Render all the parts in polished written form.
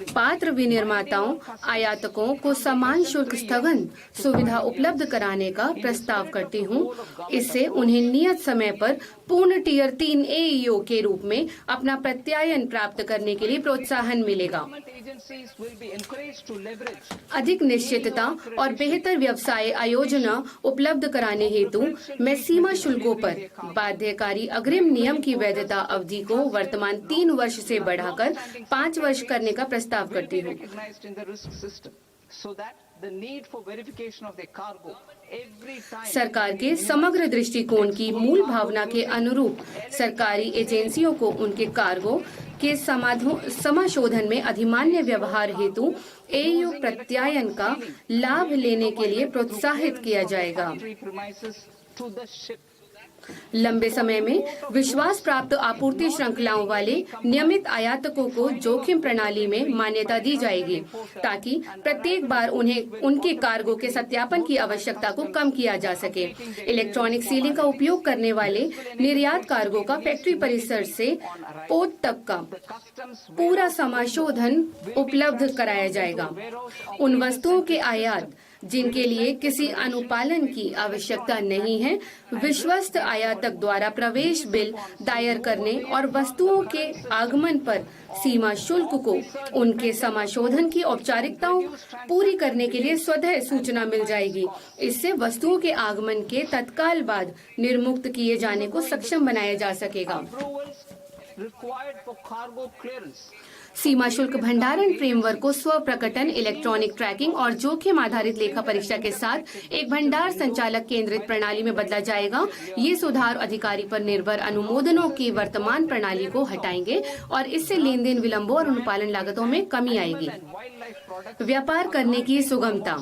पात्र विनिर्माताओं आयातकों को समान शुल्क स्थगन सुविधा उपलब्ध कराने का प्रस्ताव करती हूं। इससे उन्हें नियत समय पर पूर्ण टीयर 3 एईओ के रूप में अपना प्रत्यायन प्राप्त करने के लिए प्रोत्साहन मिलेगा। अधिक निश्चितता और बेहतर व्यवसाय आयोजना उपलब्ध कराने हेतु मैं सीमा शुल्कों पर बाध्यकारी अग्रिम नियम की वैधता अवधि को वर्तमान 3 वर्ष से बढ़ाकर 5 वर्ष करने का प्रस्ताव करती हूँ। सरकार के समग्र दृष्टिकोण की मूल भावना के अनुरूप सरकारी एजेंसियों को उनके कार्गो के समाशोधन में अधिमान्य व्यवहार हेतु एईओ प्रत्यायन का लाभ लेने के लिए प्रोत्साहित किया जाएगा। लंबे समय में विश्वास प्राप्त आपूर्ति श्रृंखलाओं वाले नियमित आयातकों को जोखिम प्रणाली में मान्यता दी जाएगी, ताकि प्रत्येक बार उन्हें उनके कार्गो के सत्यापन की आवश्यकता को कम किया जा सके। इलेक्ट्रॉनिक सीलिंग का उपयोग करने वाले निर्यात कार्गो का फैक्ट्री परिसर से पोर्ट तक का पूरा समाशोधन उपलब्ध कराया जाएगा। उन वस्तुओं के आयात जिनके लिए किसी अनुपालन की आवश्यकता नहीं है, विश्वस्त आयातक द्वारा प्रवेश बिल दायर करने और वस्तुओं के आगमन पर सीमा शुल्क को उनके समाशोधन की औपचारिकताओं पूरी करने के लिए स्वतः सूचना मिल जाएगी। इससे वस्तुओं के आगमन के तत्काल बाद निर्मुक्त किए जाने को सक्षम बनाया जा सकेगा। सीमा शुल्क भंडारण फ्रेमवर्क को स्व प्रकटन, इलेक्ट्रॉनिक ट्रैकिंग और जोखिम आधारित लेखा परीक्षा के साथ एक भंडार संचालक केंद्रित प्रणाली में बदला जाएगा। ये सुधार अधिकारी पर निर्भर अनुमोदनों की वर्तमान प्रणाली को हटाएंगे और इससे लेन देन विलंबों और अनुपालन लागतों में कमी आएगी। व्यापार करने की सुगमता।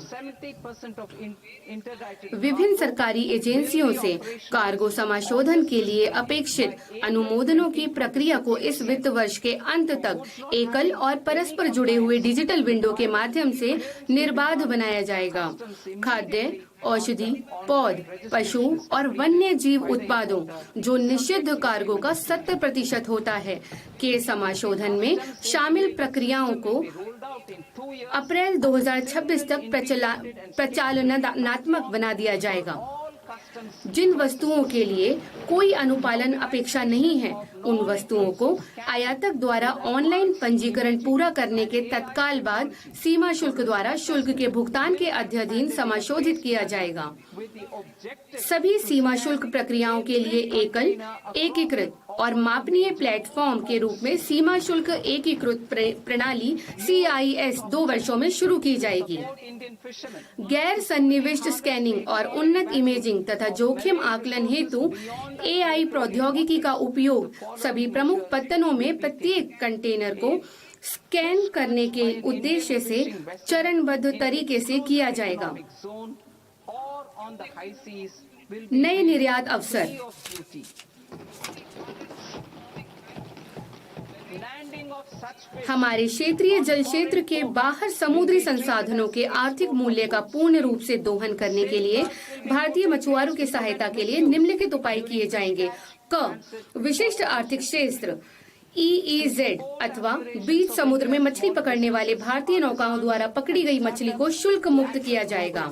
विभिन्न सरकारी एजेंसियों से कार्गो समाशोधन के लिए अपेक्षित अनुमोदनों की प्रक्रिया को इस वित्त वर्ष के अंत तक एकल और परस्पर जुड़े हुए डिजिटल विंडो के माध्यम से निर्बाध बनाया जाएगा। खाद्य, औषधि, पौध, पशु और वन्य जीव उत्पादों जो निषिद्ध कार्गो का 70% होता है के समाशोधन में शामिल प्रक्रियाओं को अप्रैल 2026 तक प्रचालनात्मक बना दिया जाएगा। जिन वस्तुओं के लिए कोई अनुपालन अपेक्षा नहीं है, उन वस्तुओं को आयातक द्वारा ऑनलाइन पंजीकरण पूरा करने के तत्काल बाद सीमा शुल्क द्वारा शुल्क के भुगतान के अध्ययन समाशोधित किया जाएगा। सभी सीमा शुल्क प्रक्रियाओं के लिए एकल, एकीकृत और मापनीय प्लेटफॉर्म के रूप में सीमा शुल्क एकीकृत प्रणाली CIS 2 वर्षों में शुरू की जाएगी। गैर सन्निविष्ट स्कैनिंग और उन्नत इमेजिंग तथा जोखिम आकलन हेतु AI प्रौद्योगिकी का उपयोग सभी प्रमुख पत्तनों में प्रत्येक कंटेनर को स्कैन करने के उद्देश्य से चरणबद्ध तरीके से किया जाएगा। नए निर्यात अवसर। हमारे क्षेत्रीय जल क्षेत्र के बाहर समुद्री संसाधनों के आर्थिक मूल्य का पूर्ण रूप से दोहन करने के लिए भारतीय मछुआरों की सहायता के लिए निम्नलिखित उपाय किए जाएंगे। विशिष्ट आर्थिक क्षेत्र EEZ अथवा बीच समुद्र में मछली पकड़ने वाले भारतीय नौकाओं द्वारा पकड़ी गई मछली को शुल्क मुक्त किया जाएगा।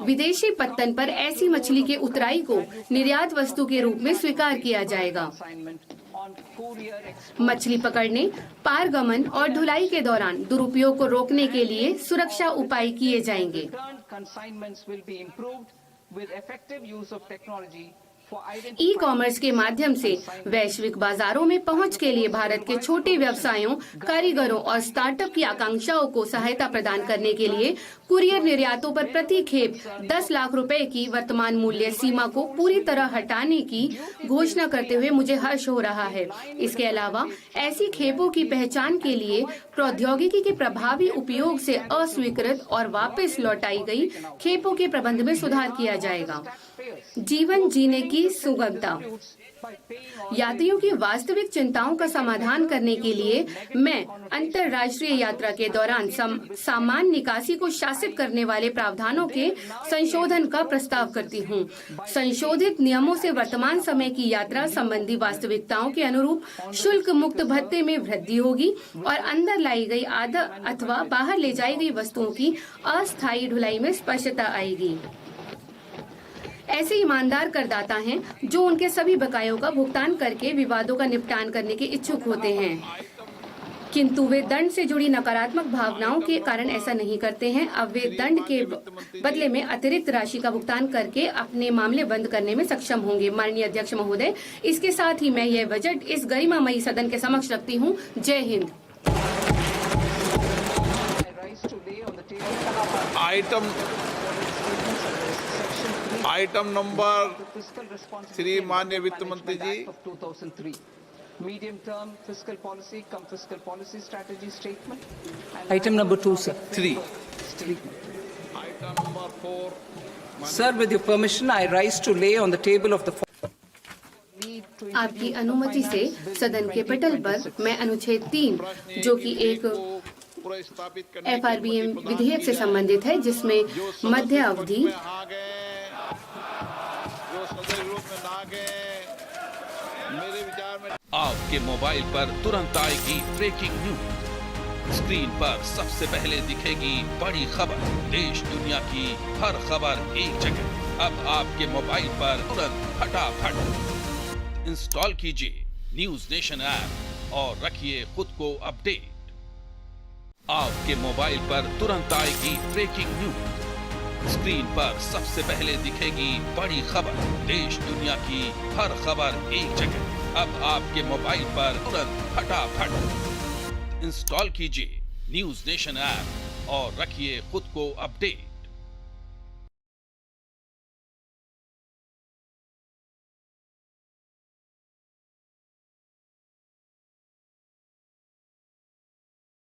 विदेशी पत्तन पर ऐसी मछली के उतराई को निर्यात वस्तु के रूप में स्वीकार किया जाएगा। मछली पकड़ने, पारगमन और ढुलाई के दौरान दुरुपयोग को रोकने के लिए सुरक्षा उपाय किए जाएंगे। ई-कॉमर्स के माध्यम से वैश्विक बाजारों में पहुंच के लिए भारत के छोटे व्यवसायों, कारीगरों और स्टार्टअप की आकांक्षाओं को सहायता प्रदान करने के लिए कुरियर निर्यातों पर प्रति खेप 10 लाख रुपए की वर्तमान मूल्य सीमा को पूरी तरह हटाने की घोषणा करते हुए मुझे हर्ष हो रहा है। इसके अलावा ऐसी खेपों की पहचान के लिए प्रौद्योगिकी के प्रभावी उपयोग से अस्वीकृत और वापस लौटाई गई खेपों के प्रबंध में सुधार किया जाएगा। जीवन जीने की सुगमता। यात्रियों की वास्तविक चिंताओं का समाधान करने के लिए मैं अंतर्राष्ट्रीय यात्रा के दौरान सामान निकासी को शासित करने वाले प्रावधानों के संशोधन का प्रस्ताव करती हूँ। संशोधित नियमों से वर्तमान समय की यात्रा संबंधी वास्तविकताओं के अनुरूप शुल्क मुक्त भत्ते में वृद्धि होगी और अंदर लाई गई आधा अथवा बाहर ले जाई गई वस्तुओं की अस्थायी ढुलाई में स्पष्टता आएगी। ऐसे ईमानदार करदाता हैं जो उनके सभी बकायों का भुगतान करके विवादों का निपटान करने के इच्छुक होते हैं, किंतु वे दंड से जुड़ी नकारात्मक भावनाओं के कारण ऐसा नहीं करते हैं। अब वे दंड के बदले में अतिरिक्त राशि का भुगतान करके अपने मामले बंद करने में सक्षम होंगे। माननीय अध्यक्ष महोदय, इसके साथ ही मैं यह बजट इस गरिमामयी सदन के समक्ष रखती हूँ। जय हिंद। आइटम नंबर 3, माननीय वित्त मंत्री जी। Medium term fiscal policy, fiscal policy strategy statement. Item number 2, sir. 3. Item number 4. Sir, with your permission, I rise to lay on the table of the. आपकी अनुमति से सदन के पटल पर मैं अनुच्छेद 3, जो कि एक FRBM विधेयक से संबंधित है, जिसमें मध्य अवधि आपके मोबाइल पर तुरंत आएगी ब्रेकिंग न्यूज। स्क्रीन पर सबसे पहले दिखेगी बड़ी खबर। देश दुनिया की हर खबर एक जगह। अब आपके मोबाइल पर तुरंत फटाफट इंस्टॉल कीजिए न्यूज नेशन ऐप और रखिए खुद को अपडेट। आपके मोबाइल पर तुरंत आएगी ब्रेकिंग न्यूज। स्क्रीन पर सबसे पहले दिखेगी बड़ी खबर। देश दुनिया की हर खबर एक जगह। अब आपके मोबाइल पर तुरंत फटाफट इंस्टॉल कीजिए न्यूज नेशन ऐप और रखिए खुद को अपडेट।